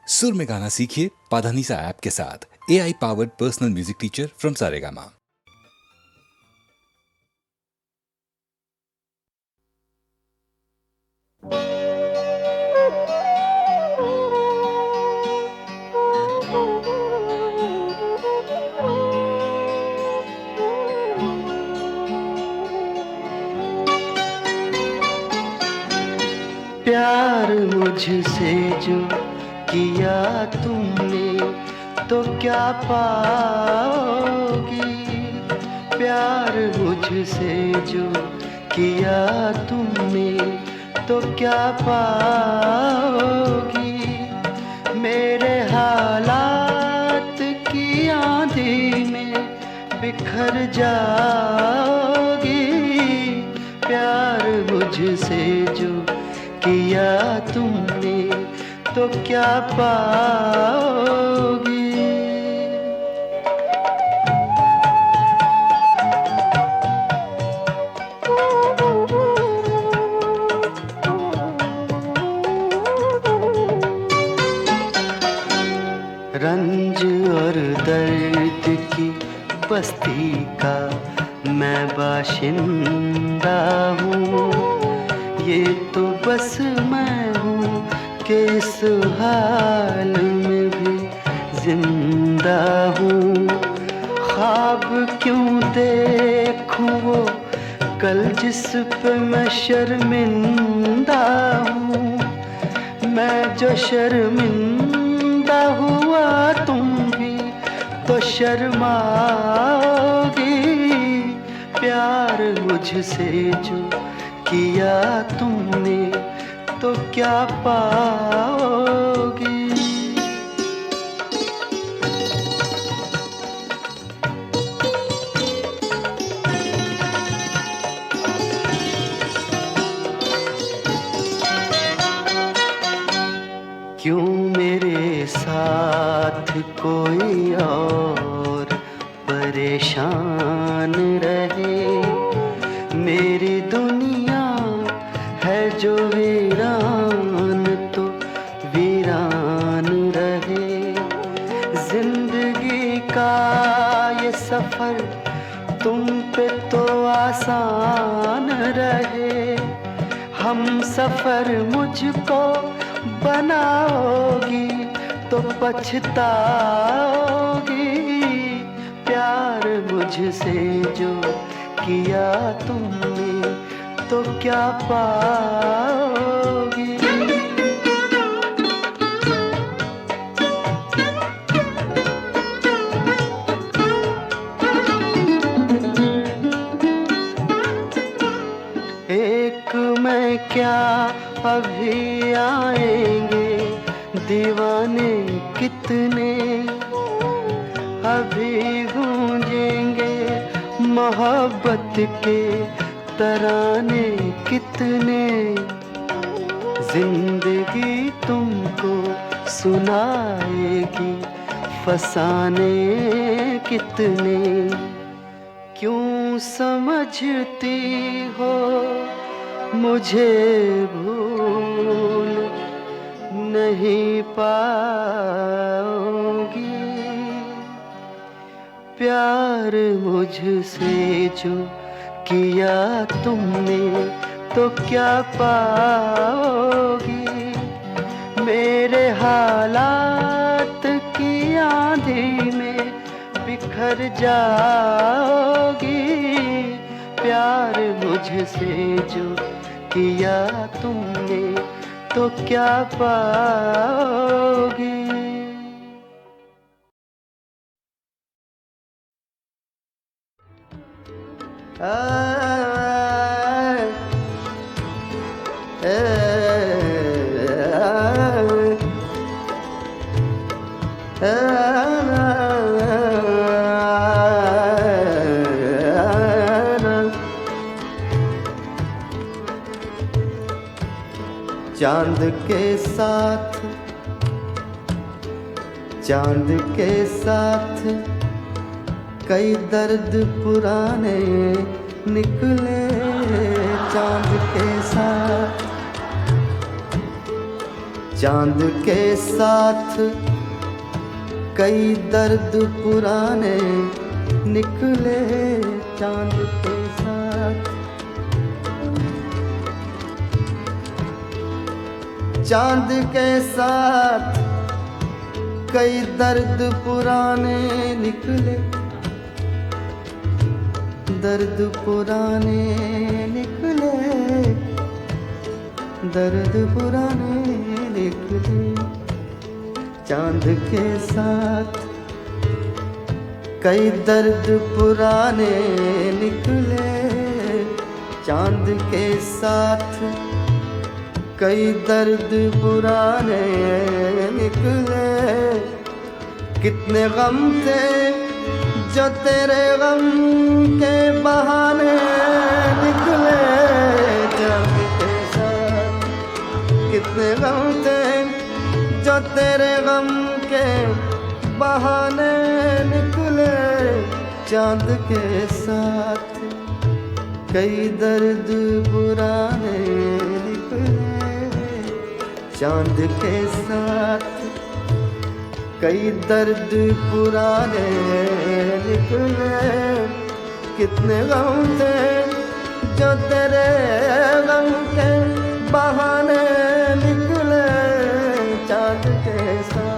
सुर में गाना सीखिए पाधानीसा ऐप के साथ। AI powered personal music teacher from Saregama. प्यार मुझसे जो किया तुमने तो क्या पाओगी। प्यार मुझसे जो किया तुमने तो क्या पाओगी। मेरे हालात की आंधी में बिखर जाओगी। प्यार मुझसे जो किया तुमने तो क्या पाओगी। रंज और दर्द की बस्ती का मैं बाशिंदा हूँ। ये तो बस मैं हूँ कि इस हाल में भी जिंदा हूँ। ख्वाब क्यों देखूँ वो कल जिस पे मैं शर्मिंदा हूँ। मैं जो शर्मिंदा हुआ तुम भी तो शर्माओगी। प्यार मुझसे जो किया तुमने तो क्या पाओगी। क्यों मेरे साथ कोई और परेशान रहे। मेरी दुनिया है जो वीरान तो वीरान रहे। जिंदगी का ये सफर तुम पे तो आसान रहे। हम सफर मुझको बनाओगी तो पछताओगी। प्यार मुझसे जो किया तुमने तो क्या पाओगी। एक में क्या अभी आएंगे दीवाने कितने। अभी गूंजेंगे मोहब्बत के तराने कितने। जिंदगी तुमको सुनाएगी फसाने कितने। क्यों समझती हो मुझे भूल नहीं पाओगी। प्यार मुझसे जो किया तुमने तो क्या पाओगी। मेरे हालात की आंधी में बिखर जाओगी। प्यार मुझसे जो किया तुमने तो क्या पाओगी। चांद के साथ कई दर्द पुराने निकले। चांद के साथ चांद के साथ कई दर्द पुराने निकले, चांद के साथ। चांद के साथ कई दर्द पुराने निकले, दर्द पुराने निकले, दर्द पुराने निकले। चांद के साथ कई दर्द पुराने निकले, चांद के साथ कई दर्द पुराने निकले। कितने गम थे जो तेरे गम के बहाने निकले, चांद के साथ। कितने गम थे जो तेरे गम के बहाने निकले, चांद के साथ कई दर्द पुराने निकले, चांद के साथ कई दर्द पुराने निकले। कितने गम थे जो तेरे गम के बहाने निकले, चांद के साथ।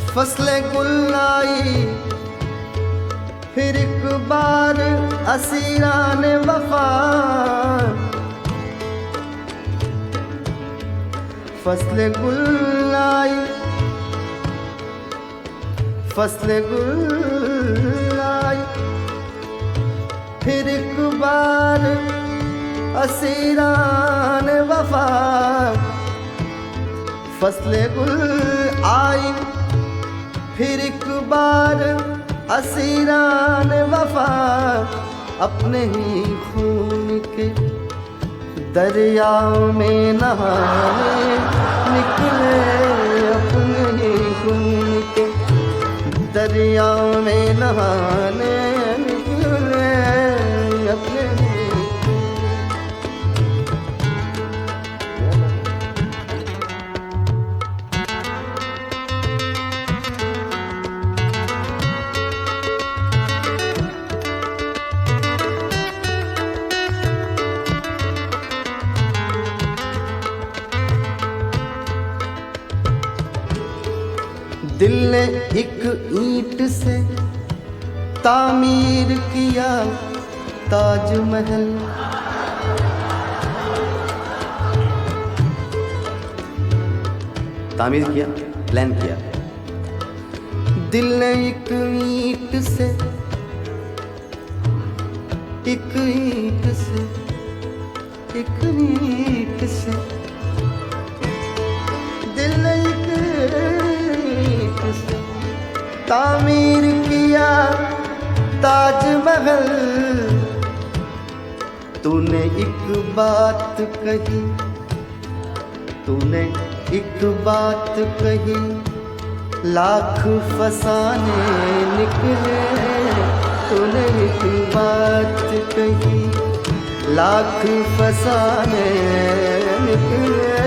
फसले गुल आई फिर एक बार असीरान वफा, फसले गुल आई, फसले गुल आई फिर एक बार असीरान वफा। फसले गुल आई फिर एक बार असीरान वफा, अपने ही खून के दरिया में नहाने निकले, अपने ही खून के दरिया में नहाने निकले, अपने ही। दिल ने एक ईंट से तामीर किया ताजमहल, तामीर किया, प्लान किया। दिल ने एक ईंट से, एक ईंट से, एक ईंट से, दिल ने एक तामीर किया ताजमहल। तूने एक बात कही, तूने एक बात कही, लाख फसाने निकले। तूने एक बात कही, लाख फसाने निकले।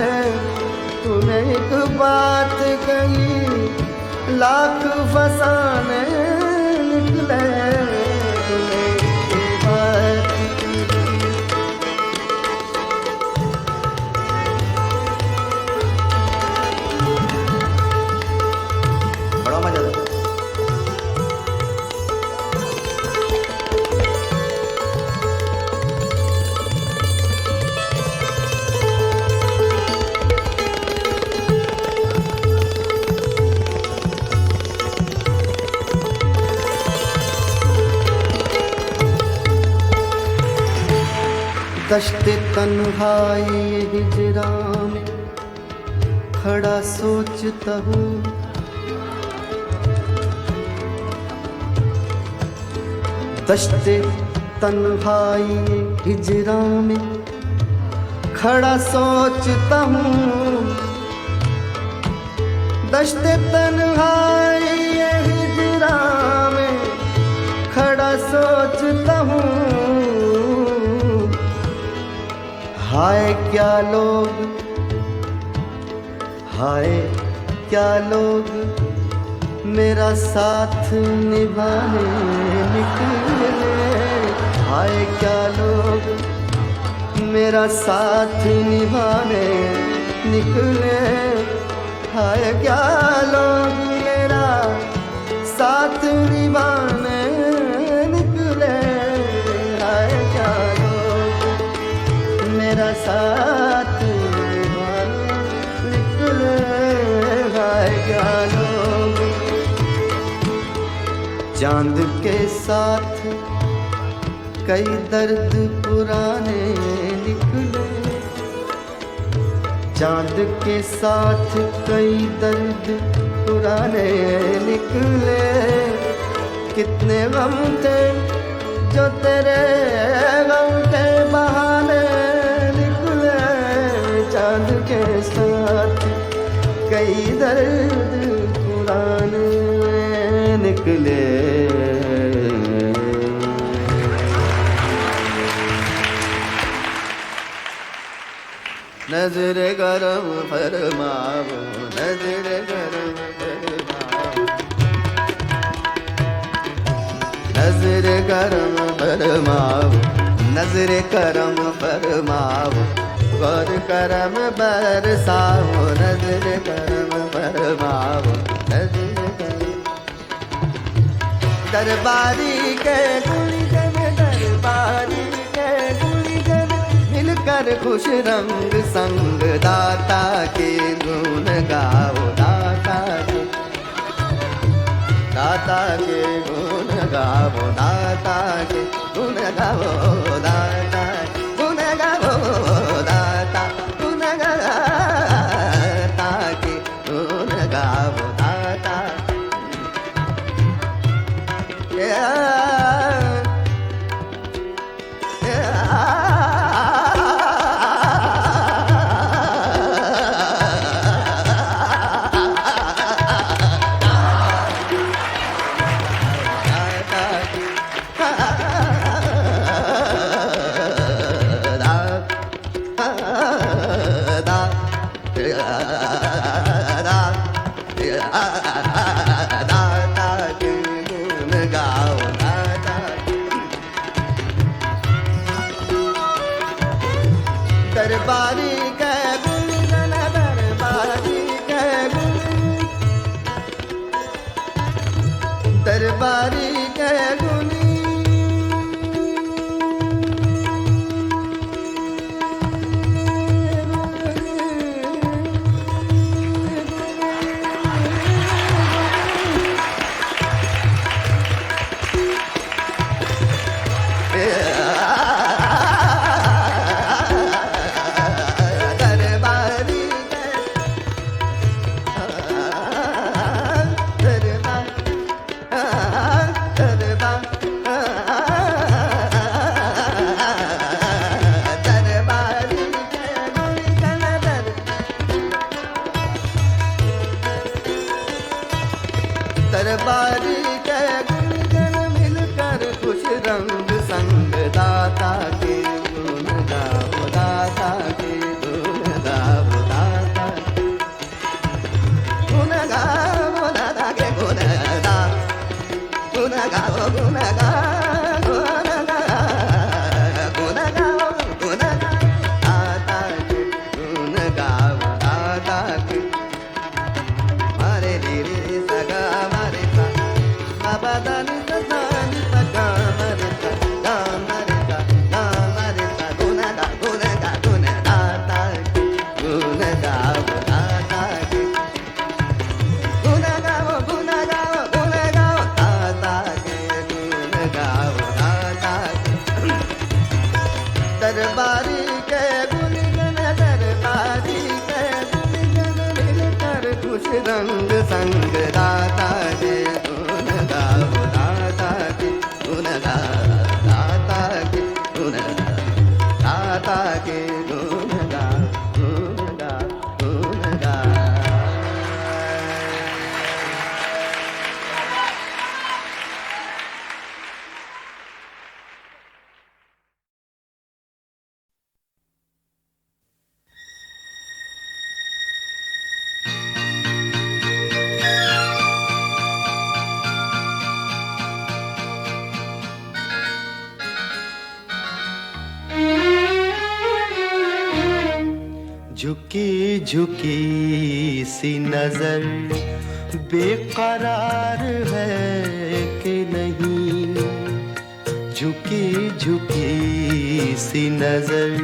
तूने एक बात कही, लाख फसाने निकले। तूने एक बात बड़ा मजा था। दश्त तन्हाई हिजरा में खड़ा सोचता हूँ, दश्ते तन्हाई हिजरा में खड़ा सोचता हूँ, दश्ते तन्हाई हिजरा में खड़ा सोचता हूँ। हाय क्या लोग, हाय क्या लोग मेरा साथ निभाने निकले, हाय क्या लोग मेरा साथ निभाने निकले, हाय क्या लोग मेरा साथ निभाने निकले, हाय क्या लोग मेरा साथ निभाने निकले, हाय क्या लोग। चांद के साथ कई दर्द पुराने निकले, चांद के साथ कई दर्द पुराने निकले, कितने गम थे जो तेरे गम के बहाने निकले, चांद के साथ कई दर्द पुराने निकले। नजर गरम फरमाओ, नजर गरम फरमाओ, नजर गरम फरमाओ, नजर करम फरमाओ, गौर करम बरसाओ, नजर करम फरमाओ, नजर करम। दरबारी के गुलिजन, दरबारी के गुलिजन मिलकर खुश रंग संग दाता के गुण गाओ, दाता के गुण गाओ, दाता के गुण गाओ, दाता गुण गाओ, दाता गुण दाता के गुण गाओ, दाता। दरबारी के गुलिजन, दरबारी के गुलिजन, दरबारी के गुलिजन। दरबारी के गुलिजन मिलकर खुश रंग संग दाता के गुण गाओ, दाता के गुण गाओ, दाता गुण गाओ, दाता के गुण गाओ, गुण गाओ, गुण गाओ, गुण गाओ, गुण गाओ, गुण गाओ, दाता के गुण गाओ, दाता के। मारे रे रे सगा मारे सा, बाबा दानी सदानी सगा मारे सा, गा मारे सा, गा मारे सा, गुण गा, गुण गा, गुण दाता के गुण गाओ, दाता के गुण गाओ, गुण गाओ, गुण गाओ, दाता के गुण संग दाता के गुण गाओ, दाता के गुण गाओ, दाता के गुण गाओ, दाता के गुण गाओ, गुण गाओ, गुण गाओ। झुकी झुकी सी नजर बेकरार है कि नहीं, झुकी झुकी सी नजर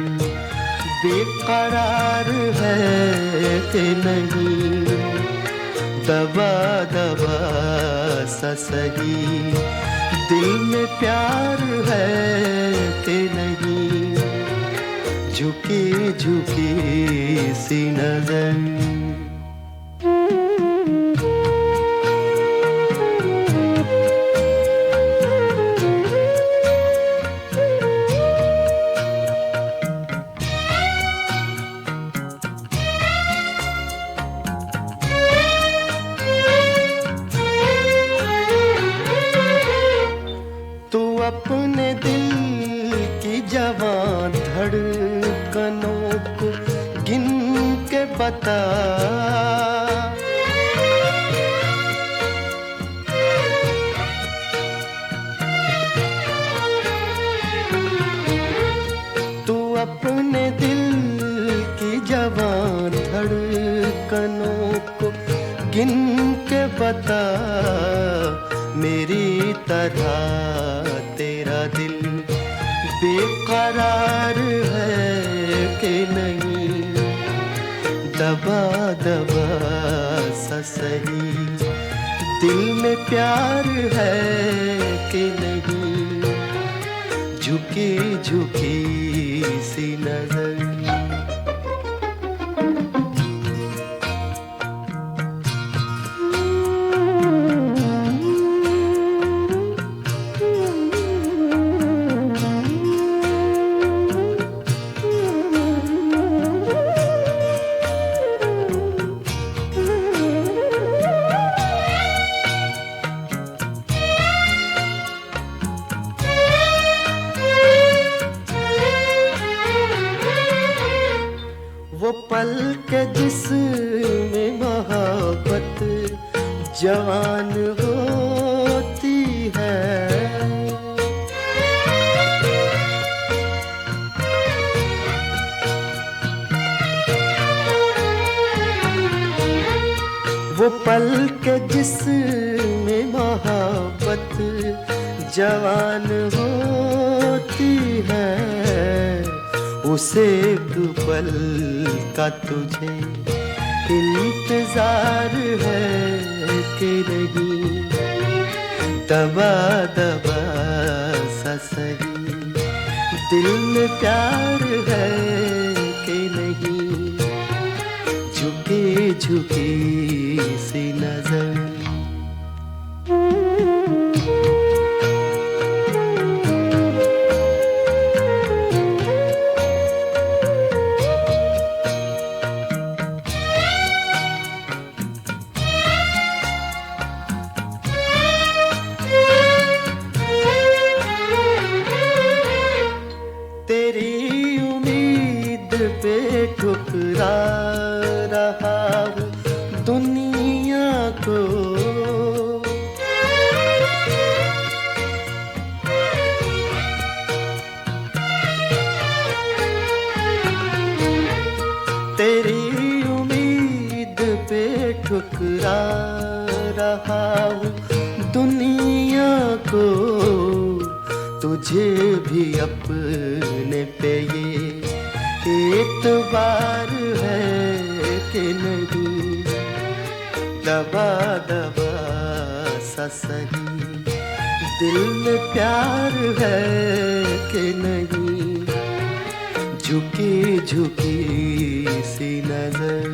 बेकरार है कि नहीं, दबा दबा सा सही दिल में प्यार है कि नहीं, झुकी झुकी सी नजर। तू अपने दिल की जवां धड़कनों को गिन के बता, तू अपने दिल की जवां धड़कनों को गिन के बता, मेरी तरह तेरा दिल बेकरार है कि नहीं, दबा दबा सा सही दिल में प्यार है कि नहीं, झुकी झुकी सी नजर। वो पल के जिसमें मोहब्बत जवान होती है, वो पल के जिसमें मोहब्बत जवान होती है, उसे एक पल का तुझे इंतजार है कि नहीं, दबा दबा सा सही दिल में प्यार है कि नहीं, झुकी झुकी सी नजर। तेरी उम्मीद पे ठुकरा रहा हूँ दुनिया को, तेरी उम्मीद पे ठुकरा रहा हूँ दुनिया को, तुझे भी अपने पे ये एतबार है कि नहीं, दबा दबा सा सही दिल में प्यार है कि नहीं, झुकी झुकी सी नजर।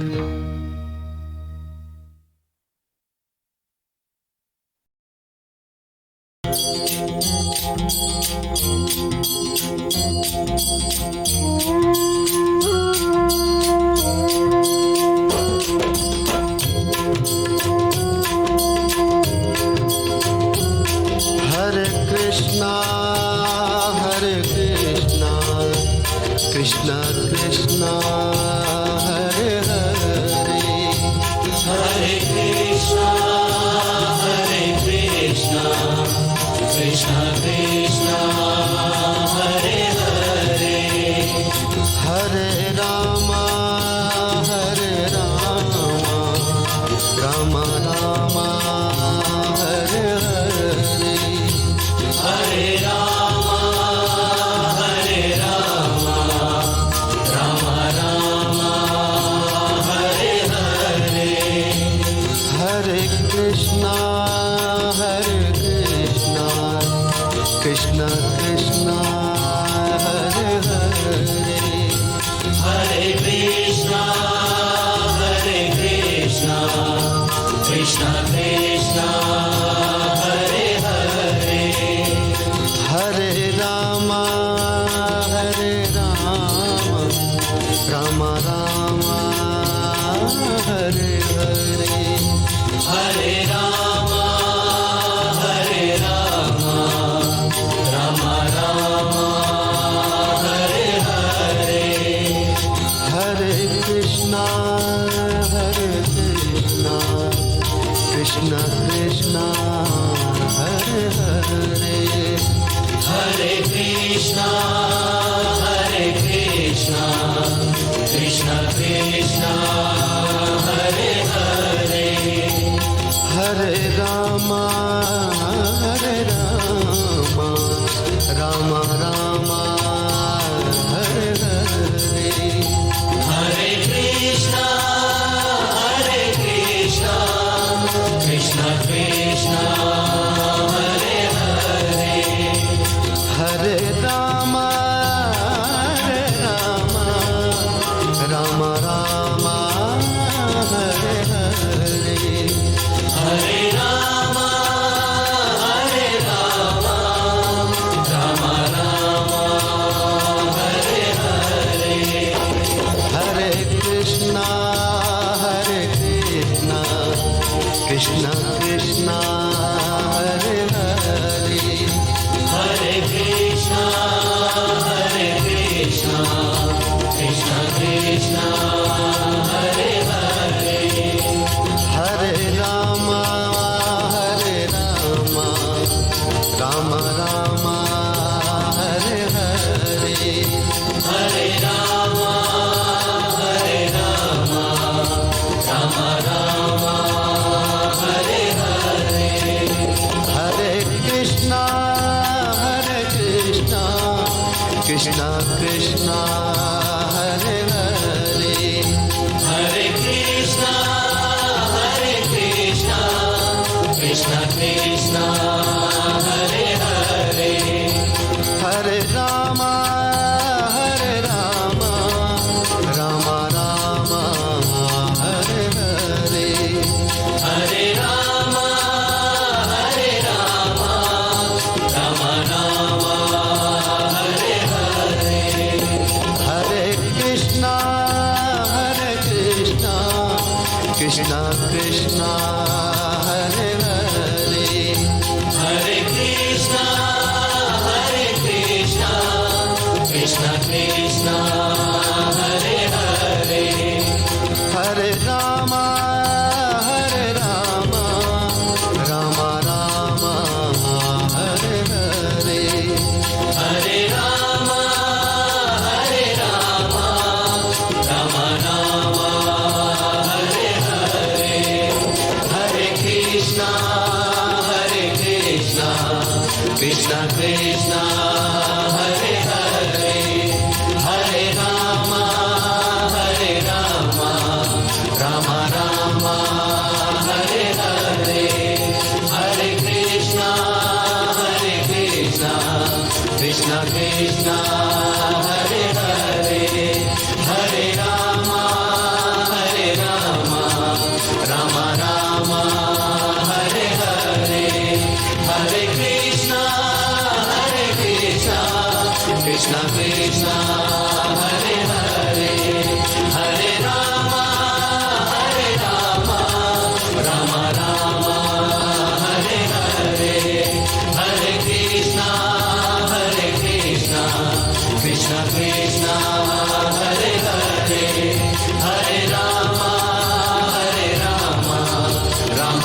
Rama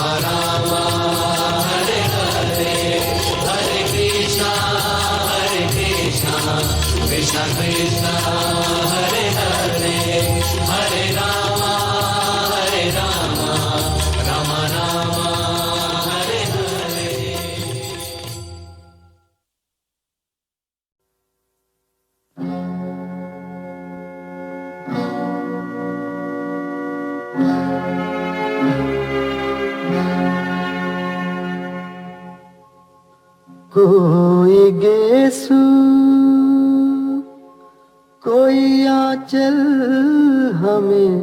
कोई गेसु कोई आंचल हमें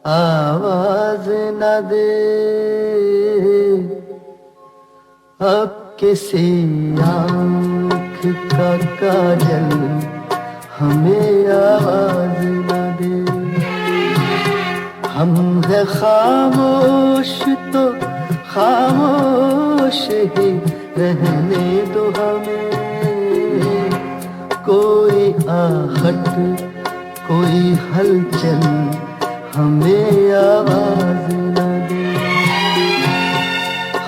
आवाज न दे, अब किसी आँख का काजल हमें आवाज न दे। हम है खामोश तो खामोश ही रहने दो हमें, कोई आहट कोई हलचल हमें आवाज न दे।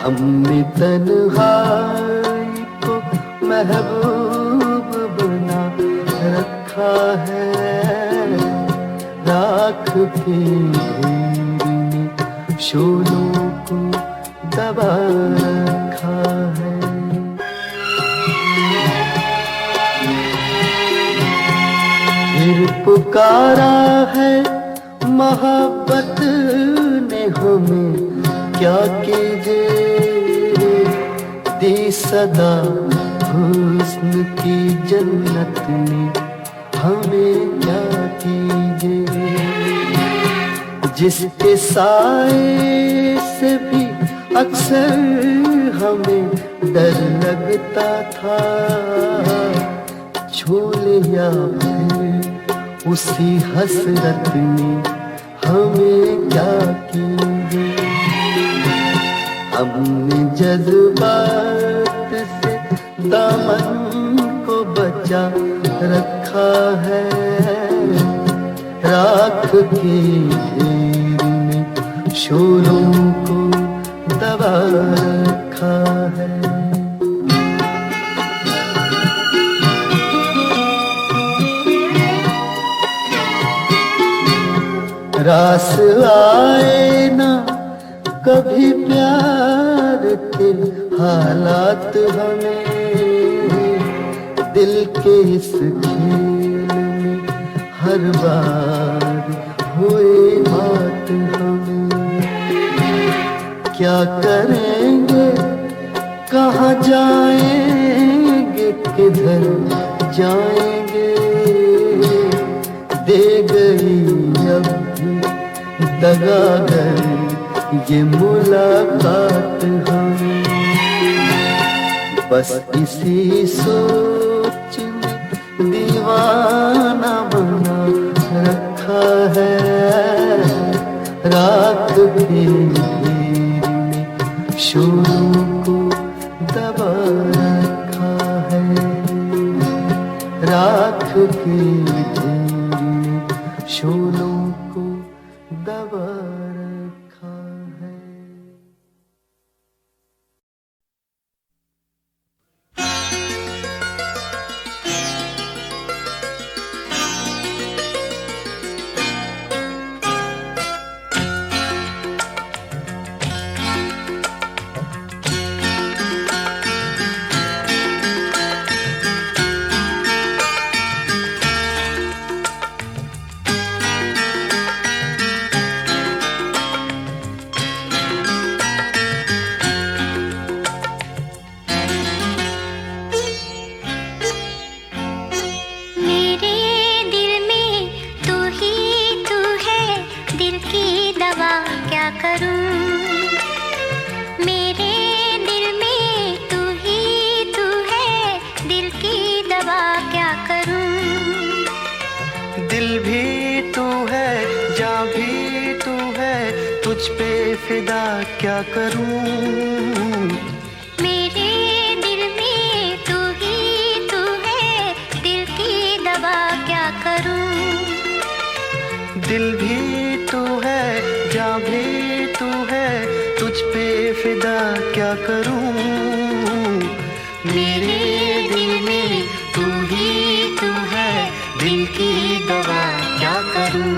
हमने तन्हाई को महबूब बना रखा है, राख के ढेर में शोलों को दबा रखा है। फिर पुकारा है मोहब्बत ने हमें, क्या कीजिए दी सदा हुस्न की जन्नत ने हमें, क्या कीजिए जिसके साए से भी अक्सर हमें डर लगता था, छू लिया फिर उसी हसरत ने हमें, क्या कीजिए। हमने जज्बात से दामन को बचा रखा है, राख के ढेर में शोलों को दबा रखा है। रास आए ना कभी प्यार के हालात हमें, दिल के इस खेल में हर बार हुए बात हमें। क्या करेंगे कहाँ जाएंगे किधर जाएंगे, दे गई अब भी दगागर ये मुलाकात हमें। बस इसी सोच में दीवाना बना रखा है, रात के ढेर में शोलों को दबा रखा है, रात के ढेर में शोलों को दबा रखा है। दिल भी तू है, जान भी तू है, तुझ पे फिदा क्या करूं। मेरे दिल में तू ही तू है, दिल की दवा क्या करूं। दिल भी तू है, जान भी तू है, तुझ पे फिदा क्या करूं। मेरे दिल में तू ही तू है, दिल की दवा क्या करूं।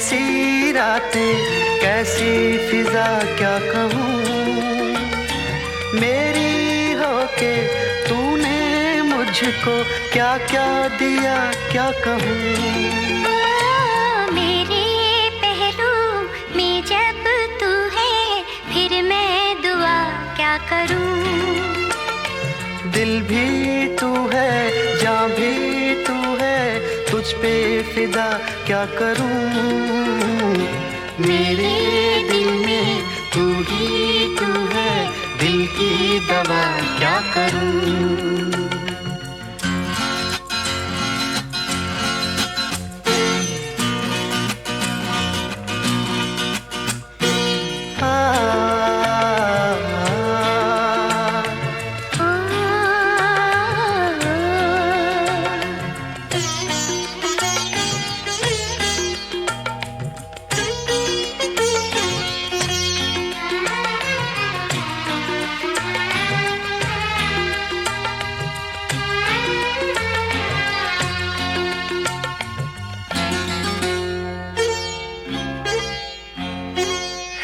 कैसी रातें कैसी फिजा क्या कहूँ, मेरी होके तूने मुझको क्या क्या दिया क्या कहूँ। मेरे पहलू में जब तू है फिर मैं दुआ क्या करूं। दिल भी तू है जान भी तू है, तुझ पे फिदा क्या करूं। मेरे दिल में तू ही तू है, दिल की दवा क्या करूं।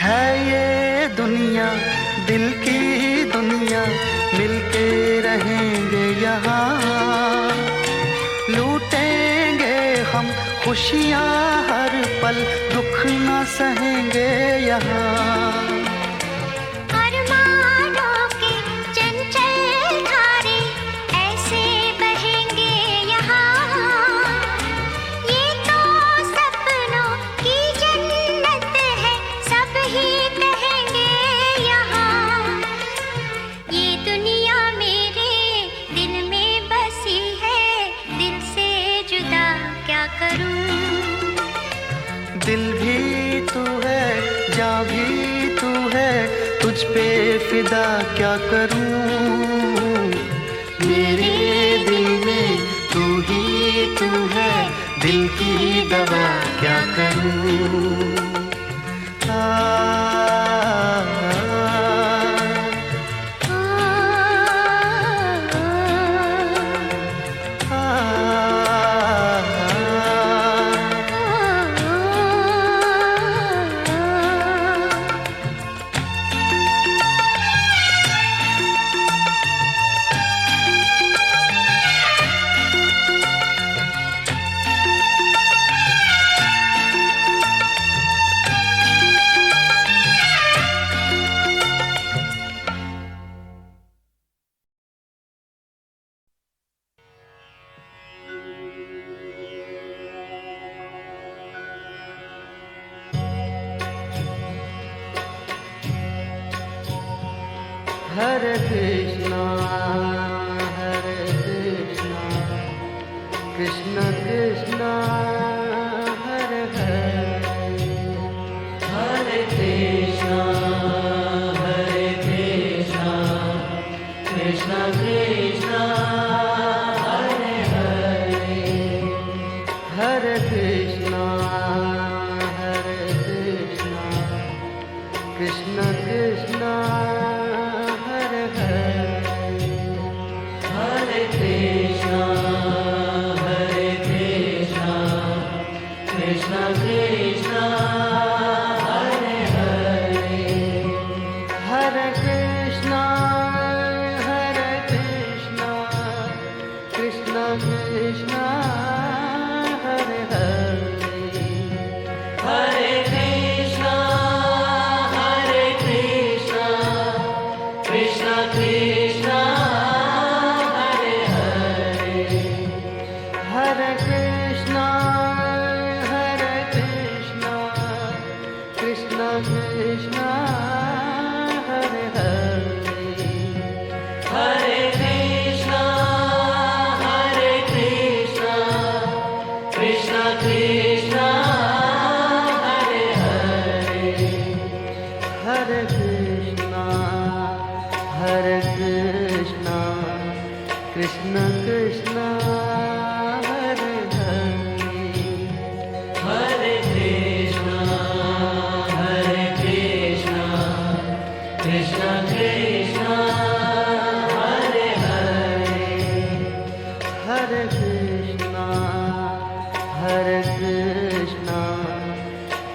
है ये दुनिया दिल की दुनिया, मिलके रहेंगे यहाँ, लूटेंगे हम खुशियाँ हर पल, दुख न सहेंगे यहाँ। अरमानों के चंचल धारे ऐसे बहेंगे यहाँ, ये तो सपनों की जन्नत है सब ही कहेंगे यहाँ। ये दुनिया मेरे दिल में बसी है, दिल से जुदा क्या करूं। दिल भी तू है जान भी तू है, तुझ पे फिदा क्या करूं। मेरे दिल में तू ही तू है, दिल की दवा क्या करूं। हरे कृष्णा कृष्ण कृष्णा हरे हरे, हरे कृष्णा कृष्ण कृष्ण हरे हरे, हरे कृष्णा कृष्ण कृष्ण हरे हरे, हरे कृष्णा कृष्ण कृष्ण हरे हरे, हरे कृष्णा कृष्ण कृष्ण हरे हरे, हरे कृष्णा कृष्ण कृष्ण हरे हरे, हरे कृष्णा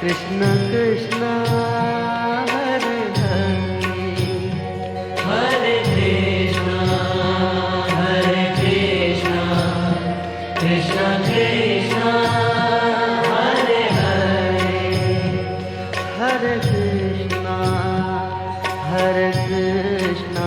कृष्ण कृष्ण हरे हरे हरे कृष्ण कृष्ण कृष्ण हरे हरे कृष्ण